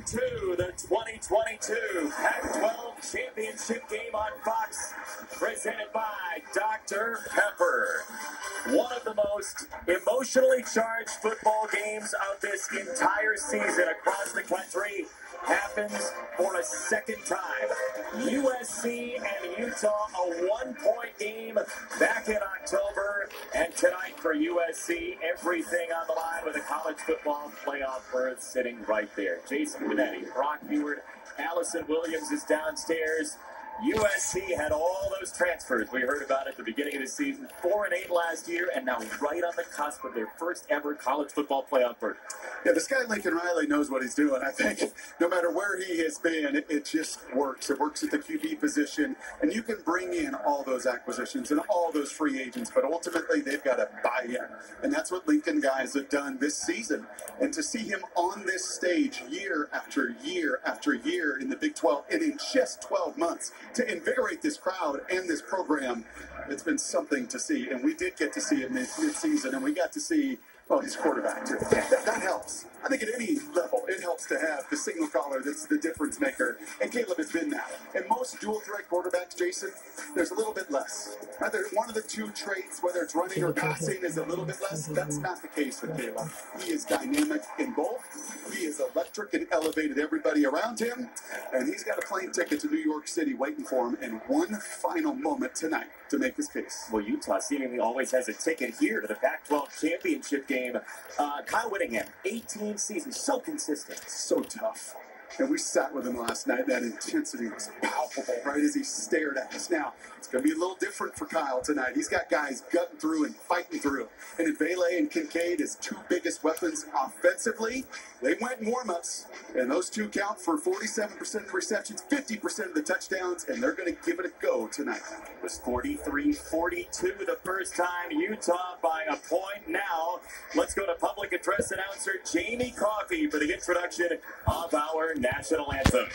to the 2022 Pac-12 Championship game on Fox, presented by Dr. Pepper. One of the most emotionally charged football games of this entire season across the country happens for a second time. USC and Utah, a one-point game back in October, and tonight for USC, everything on the line with a college football playoff berth sitting right there. Jason Benetti, Brock Beward, Allison Williams is downstairs. USC had all those transfers we heard about at the beginning of the season, 4-8 last year, and now right on the cusp of their first ever college football playoff berth. Yeah, this guy Lincoln Riley knows what he's doing. I think no matter where he has been, it just works. It works at the QB position, and you can bring in all those acquisitions and all those free agents, but ultimately they've got to buy in, and that's what Lincoln guys have done this season. And to see him on this stage year after year after year in the Big 12, and in just 12 months, to invigorate this crowd and this program, it's been something to see. And we did get to see it mid-season, and we got to see, well, his quarterback, too. That helps. I think at any level, it helps to have the signal caller that's the difference maker. And Caleb has been that. And most dual-threat quarterbacks, Jason, there's a little bit less. Either one of the two traits, whether it's running or passing, is a little bit less. That's not the case with Caleb. He is dynamic in both. He is electric and elevated everybody around him. And he's got a plane ticket to New York City waiting for him in one final moment tonight to make his case. Well, Utah seemingly always has a ticket here to the Pac-12 championship game. Kyle Whittingham, 18 seasons, so consistent. So tough. And we sat with him last night. That intensity was palpable right as he stared at us. Now, it's going to be a little different for Kyle tonight. He's got guys gutting through and fighting through. And Vele and Kincaid, his two biggest weapons offensively, they went in warm-ups. And those two count for 47% of the receptions, 50% of the touchdowns, and they're going to give it a go tonight. It was 43-42 the first time. Utah by a point now. Let's go to public address announcer Jamie Coffey for the introduction of our national anthem.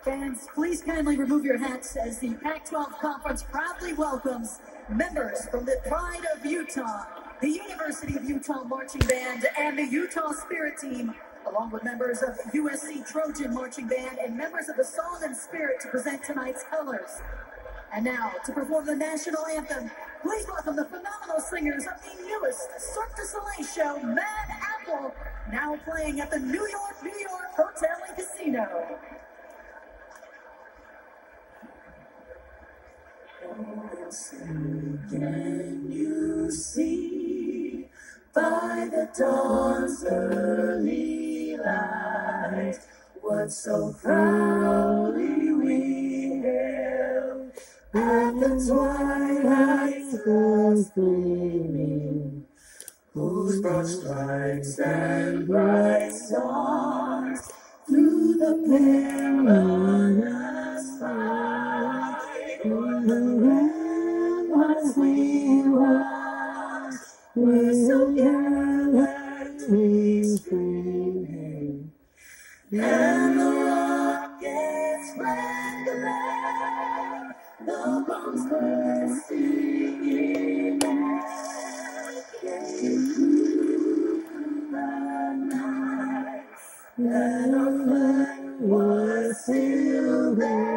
Fans, please kindly remove your hats as the Pac-12 Conference proudly welcomes members from the Pride of Utah, the University of Utah Marching Band, and the Utah Spirit Team, along with members of USC Trojan Marching Band and members of the Song and Spirit to present tonight's colors. And now, to perform the national anthem, please welcome the phenomenal singers of the newest Cirque du Soleil show, Mad Apple, now playing at the New York Hotel and Casino. Can you see by the dawn's early light what so proudly we hailed at the twilight's first gleaming, whose broad stripes and bright stars through the perilous fight in the ramparts we watched were so gallantly streaming, and the rockets sprang glare, the bombs were singing back, came through the night, that our flag was still there.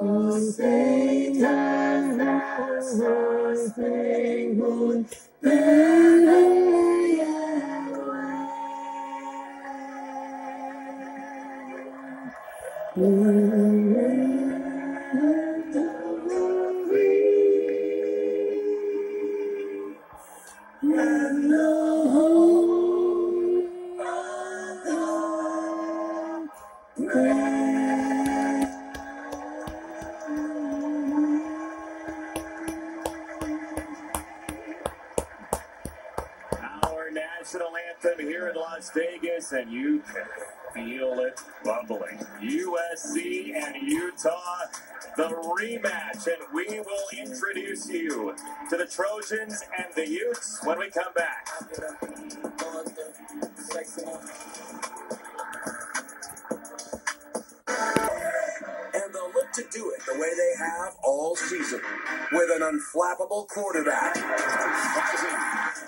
Oh, Satan's master's spangled banner yet wave, the land of the free, and the home of the brave. National anthem here in Las Vegas, and you can feel it bubbling. USC and Utah, the rematch, and we will introduce you to the Trojans and the Utes when we come back. And the look to to do it the way they have all season, with an unflappable quarterback.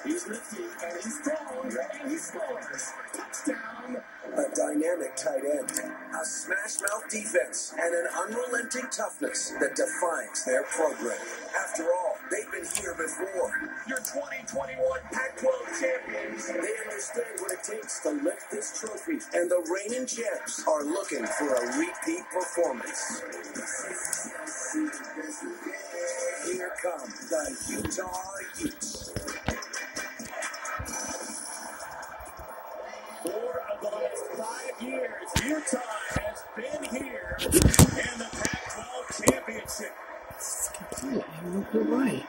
He's lifting and he's thrown and he scores. Touchdown. A dynamic tight end, a smash-mouth defense, and an unrelenting toughness that defines their program. After all, they've been here before. Your 2021 Pac-12 champions. They understand what it takes to lift this trophy, and the reigning champs are looking for a repeat performance. Here come the Utah Utes. 4 of the last 5 years, Utah has been here in the Pac-12 championship. You're right.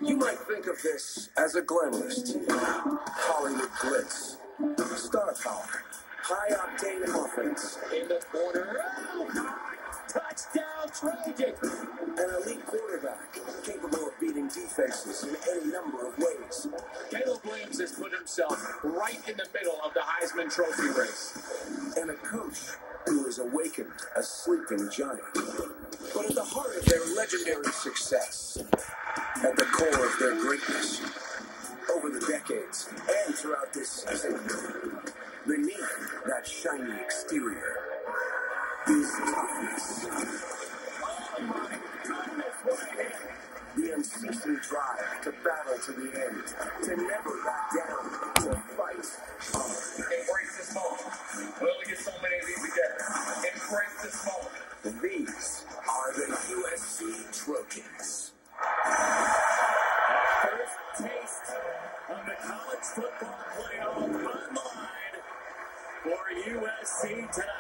You might think of this as a glamorous team. Hollywood glitz, star power, high-octane offense, In the corner. Touchdown, Trojans. an elite quarterback capable of beating defenses in any number of ways. Caleb Williams has put himself right in the middle of the Heisman Trophy race. And a coach who has awakened a sleeping giant. But at the heart of their legendary success, at the core of their greatness, over the decades and throughout this season, beneath that shiny exterior is toughness. Oh my goodness, what a hit. The unceasing drive to battle to the end, to never back down, to fight on. Embrace this moment. We only get so many of these together. Embrace this moment. These are the USC Trojans. First taste of the college football playoff on the line for USC tonight.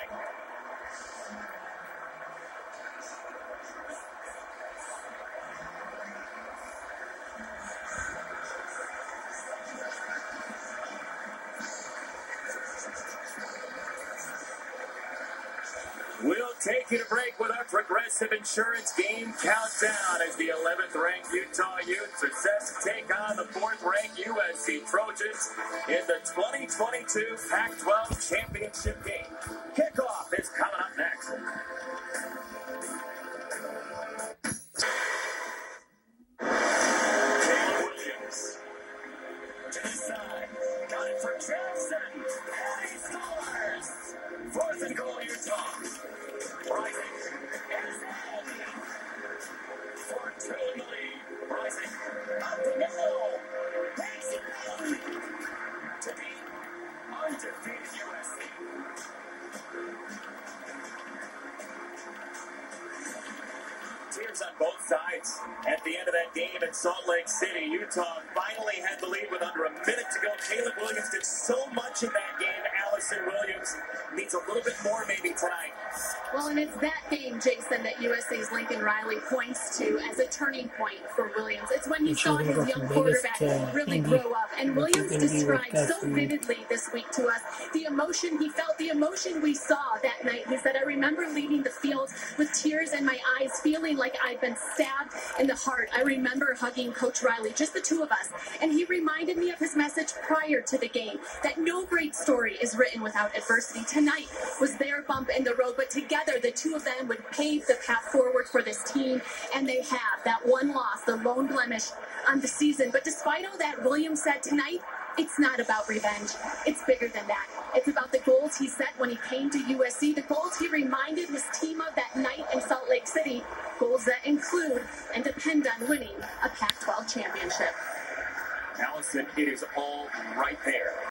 We'll take you to break with our Progressive Insurance Game Countdown as the 11th ranked Utah Utes are set to take on the 4th ranked USC Trojans in the 2022 Pac-12 Championship game. Kickoff is coming up next. Caleb Williams to the side. Got it for Jackson. And he scores. 4th and goal, Utah. Rising. Is in. For 2 in the lead. Rising. Up the middle. Takes it down. To be undefeated USC. Tears on both sides. At the end of that game in Salt Lake City, Utah finally had the lead with under a minute to go. Caleb Williams did so much in that game. Allison Williams needs a little bit more maybe tonight. Well, and it's that game, Jason, that USA's Lincoln Riley points to as a turning point for Williams. It's when he saw his young quarterback really grow up. And Williams described so vividly this week to us the emotion he felt, the emotion we saw that night. He said, I remember leaving the field with tears in my eyes, feeling like I'd been stabbed in the heart. I remember hugging Coach Riley, just the two of us. And he reminded me of his message prior to the game, that no great story is written without adversity. Tonight was their bump in the road, but together the two of them would pave the path forward for this team, and they have. That one loss, the lone blemish on the season. But despite all that, Williams said tonight, it's not about revenge. It's bigger than that. It's about the goals he set when he came to USC, the goals he reminded his team of that night in Salt Lake City, goals that include and depend on winning a Pac-12 championship. Allison, it is all right there.